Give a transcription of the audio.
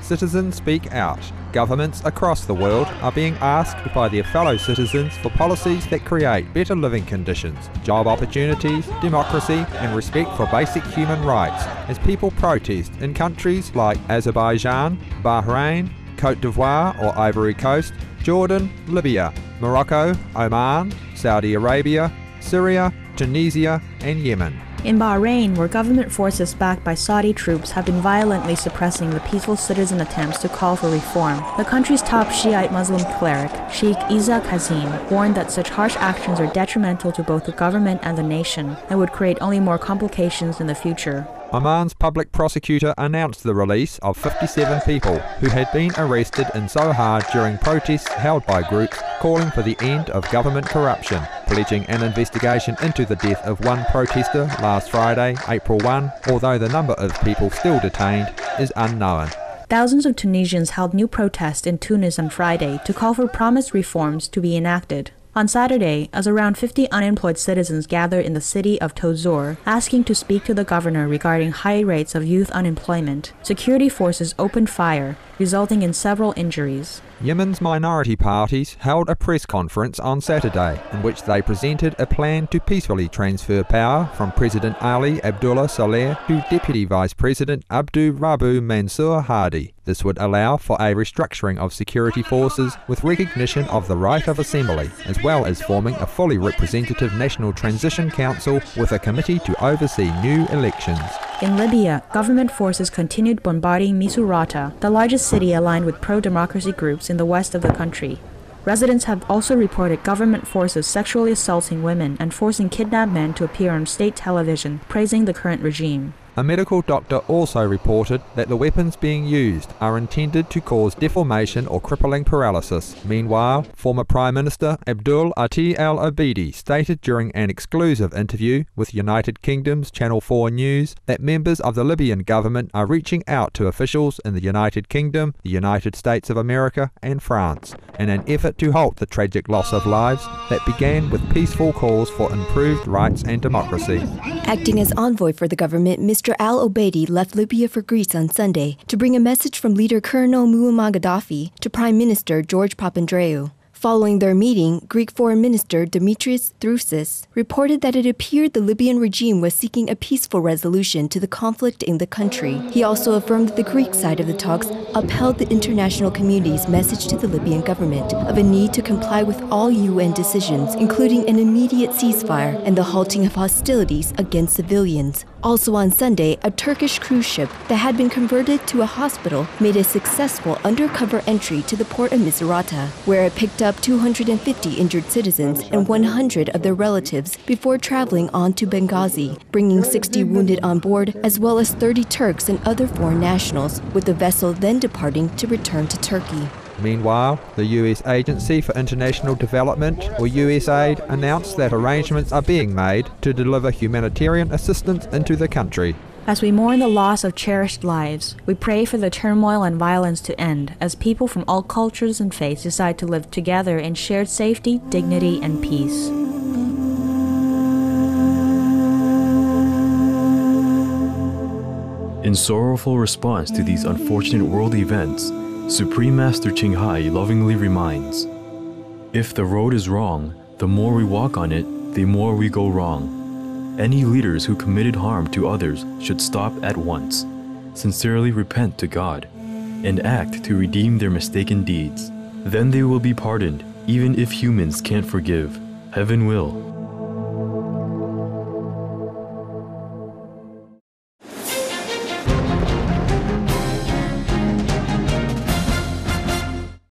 citizens speak out. Governments across the world are being asked by their fellow citizens for policies that create better living conditions, job opportunities, democracy and respect for basic human rights as people protest in countries like Azerbaijan, Bahrain, Côte d'Ivoire or Ivory Coast, Jordan, Libya, Morocco, Oman, Saudi Arabia, Syria, Tunisia and Yemen. In Bahrain, where government forces backed by Saudi troops have been violently suppressing the peaceful citizen attempts to call for reform, the country's top Shi'ite Muslim cleric, Sheikh Isa Qasim, warned that such harsh actions are detrimental to both the government and the nation and would create only more complications in the future. Oman's public prosecutor announced the release of 57 people who had been arrested in Sohar during protests held by groups calling for the end of government corruption, pledging an investigation into the death of one protester last Friday, April 1, although the number of people still detained is unknown. Thousands of Tunisians held new protests in Tunis on Friday to call for promised reforms to be enacted. On Saturday, as around 50 unemployed citizens gathered in the city of Tozeur, asking to speak to the governor regarding high rates of youth unemployment, security forces opened fire, resulting in several injuries. Yemen's minority parties held a press conference on Saturday in which they presented a plan to peacefully transfer power from President Ali Abdullah Saleh to Deputy Vice President Abdu Rabu Mansour Hadi. This would allow for a restructuring of security forces with recognition of the right of assembly, as well as forming a fully representative National Transition Council with a committee to oversee new elections. In Libya, government forces continued bombarding Misurata, the largest city aligned with pro-democracy groups in the west of the country. Residents have also reported government forces sexually assaulting women and forcing kidnapped men to appear on state television, praising the current regime. A medical doctor also reported that the weapons being used are intended to cause deformation or crippling paralysis. Meanwhile, former Prime Minister Abdul Ati al-Obeidi stated during an exclusive interview with United Kingdom's Channel 4 News that members of the Libyan government are reaching out to officials in the United Kingdom, the United States of America and France in an effort to halt the tragic loss of lives that began with peaceful calls for improved rights and democracy. Acting as envoy for the government, Mr. al-Obeidi left Libya for Greece on Sunday to bring a message from leader Colonel Muammar Gaddafi to Prime Minister George Papandreou. Following their meeting, Greek Foreign Minister Dimitris Throussis reported that it appeared the Libyan regime was seeking a peaceful resolution to the conflict in the country. He also affirmed that the Greek side of the talks upheld the international community's message to the Libyan government of a need to comply with all UN decisions, including an immediate ceasefire and the halting of hostilities against civilians. Also on Sunday, a Turkish cruise ship that had been converted to a hospital made a successful undercover entry to the port of Misurata, where it picked up 250 injured citizens and 100 of their relatives before traveling on to Benghazi, bringing 60 wounded on board, as well as 30 Turks and other foreign nationals, with the vessel then departing to return to Turkey. Meanwhile, the U.S. Agency for International Development, or USAID, announced that arrangements are being made to deliver humanitarian assistance into the country. As we mourn the loss of cherished lives, we pray for the turmoil and violence to end as people from all cultures and faiths decide to live together in shared safety, dignity, and peace. In sorrowful response to these unfortunate world events, Supreme Master Ching Hai lovingly reminds, if the road is wrong, the more we walk on it, the more we go wrong. Any leaders who committed harm to others should stop at once, sincerely repent to God, and act to redeem their mistaken deeds. Then they will be pardoned, even if humans can't forgive. Heaven will.